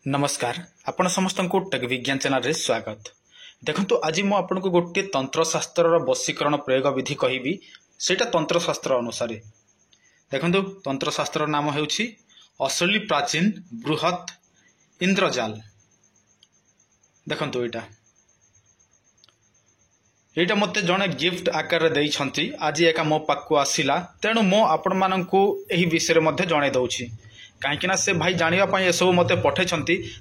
नमस्कार आपण समस्त को टेक विज्ञान चैनल रे स्वागत। देखंतु आज मु आपन को गोटे तंत्रशास्त्र वशीकरण प्रयोग विधि कहबी सेटा तंत्रशास्त्र अनुसार। देखंतु तंत्रशास्त्र नाम हेउछि असली प्राचीन बृहत इंद्रजाल। देखंतु एटा मते जने गिफ्ट आकार रे देइछंती आज एका मो पाकु आसिला तेणु मो आपण माननकु एही विषय रे मध्ये जणे दउछि कहीं से भाई जानापी ये सब मत पठे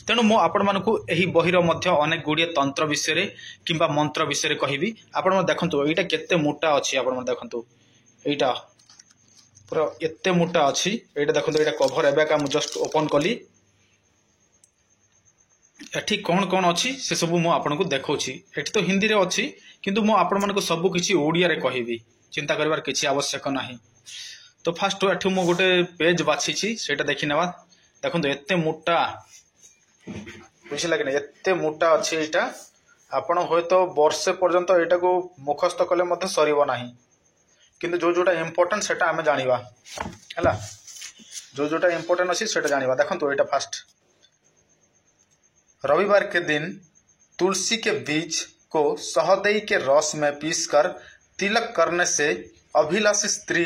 तेणु मु आपण मानकु एही बहिर मध्य अनेक गुड़िए तंत्र विषय किंबा मंत्र विषय कहबी। आपण देखंतु एटा केते मोटा अछि आपण देखंतु एटा पूरा एते मोटा अछि। एटा देखंतु एटा कवर एबेका मु जस्ट ओपन कली एठी कौन कौन अछि से सब मु आपनको देखौछि। एठी तो हिंदी रे अछि किंतु मु आपण मानको सब किछि ओडिया रे कहबी चिंता करबार किछि आवश्यक नाही। तो फास्ट एठू मु गोटे पेज बाछि सेटा देखि नेबा। देखंतु एते मोटा बुझिला कि नै एते मोटा अछि एटा आपण होय तो वर्षे पर्यंत एटा को मुखस्थ कले मध्ये सरीबो नाही किंतु जो जोटा इंपोर्टेंट सेटा हमें जानिबा हला जो जोटा इंपोर्टेंट अछि सेटा जानिबा। देखंतु एटा फास्ट रविवार के दिन तुलसी के बीज को शहदई के रस में पीसकर तिलक करने से अभिलाषी स्त्री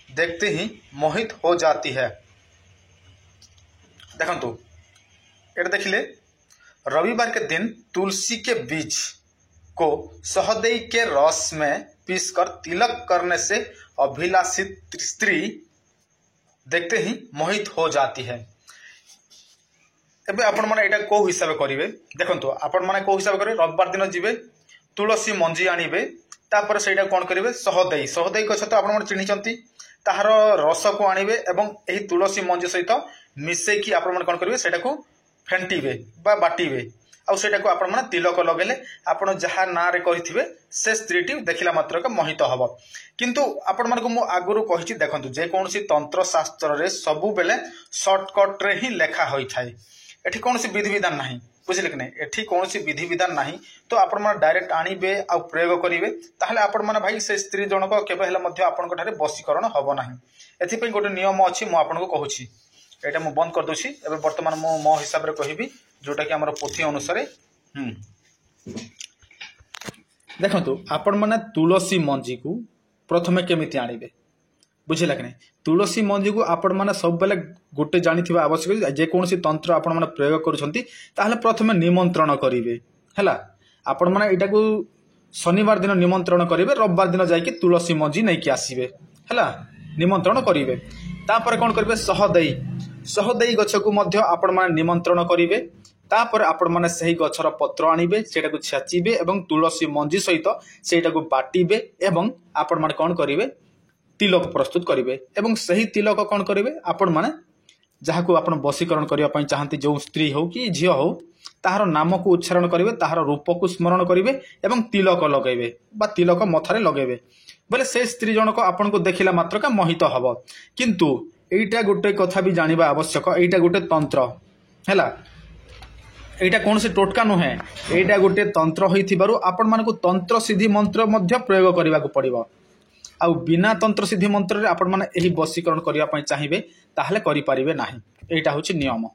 देखते ही मोहित हो जाती है। देखंतु एटा देखिले रविवार के दिन तुलसी के बीज को शहदई के रस में पीसकर तिलक करने से अभिलाषी स्त्री देखते ही मोहित हो जाती है। एबे आपण माने एटा को हिसाब करिवे। देखंतु आपण माने को हिसाब करिवे रविवार दिन जिवे तुलसी मंजी आनिबे तापर सेटा कोन करिवे शहदई गछ तो आपण माने चिन्हिचंती ताहार रस को आणिबे एवं एही तुलसी मंजी सहित मिसै कि आपण माने कोन करिवे सेटा को फेंटीबे बा बाटीबे आ सेटा को आपण माने तिलक लगेले आपण जहा ना रे कहिथिबे से स्त्रीटी देखिला मात्र के मोहित हबो। किंतु आपण माने को मु आगुरु कहिछि देखंतु जे कोनसी तंत्र शास्त्र रे सबु बेले शॉर्टकट रे ही लेखा होई थाए। एठी कोनसी विधि विधान नाही बुझिले कि नै एठी कोनसी विधि विधान नाही तो आपण माने डायरेक्ट आनिबे आ प्रयोग करिवे ताहले आपण माने भाई से स्त्री जनक केबे हेले मध्ये आपण ठारे वशीकरण हबो नाही। एथि पई गोटे नियम अछि मु आपण को कहूछि एटा मु बंद कर दोछि। एबे वर्तमान मु मो हिसाब रे कहिबी जोटा कि हमर पोथी अनुसार देखंतु आपण माने तुलसी मंजी को प्रथमे केमिति आनिबे बुझिला कि नै। तुलसी मंजी को आपण माने सब बेले गोटे जानिथिबा आवश्यक जे कोनसी तंत्र आपण माने प्रयोग करूछंती ताहले प्रथमे निमंत्रण करिवे हला। आपण माने एटा को शनिवार दिन निमंत्रण करिवे रविवार दिन जाई कि तुलसी मंजी नै कि आसीबे हला निमंत्रण करिवे। तापर कोन करिवे शहदई गछ को मध्य आपण माने निमंत्रण करिवे। तापर आपण माने सही गछर पत्र आनिबे सेटा को छाचिबे एवं तुलसी मंजी सहित सेटा को बाटीबे एवं आपण माने कोन करिवे तिलक प्रस्तुत करिवे एवं सही तिलक कोन करिवे आपण माने जहा को आपण वशीकरण करिया पई चाहंती जो स्त्री हो कि झियो हो ताहार नाम को उच्चारण करिवे ताहार रूप को स्मरण करिवे एवं तिलक लगेबे बा तिलक मथारे लगेबे बोले से स्त्री जनक आपण को देखिला मात्र का मोहित हबो। किंतु एटा गोटे कथा भी जानिबा आवश्यक एटा गोटे तंत्र हैला एटा कौन से टोटका नुहे एटा गोटे तंत्र होइथिबारु आपण मानकु तंत्र सिद्धि मंत्र मध्य प्रयोग करबा को पड़िबो। आ बिना तंत्र सिद्धि मंत्र रे आपण माने एही वशीकरण करिया पई चाहिबे ताहले करि परिबे नाही। एटा होछि नियम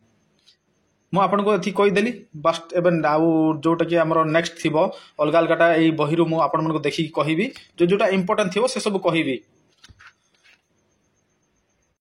मु आपण को एथि कहि देली बस एबे आउ जोटा कि हमर नेक्स्ट थिबो अलगा अलगाटा एही बहिरु मु आपण मन को देखि कहिबी जो जोटा इंपोर्टेंट थिबो से सब कहिबी।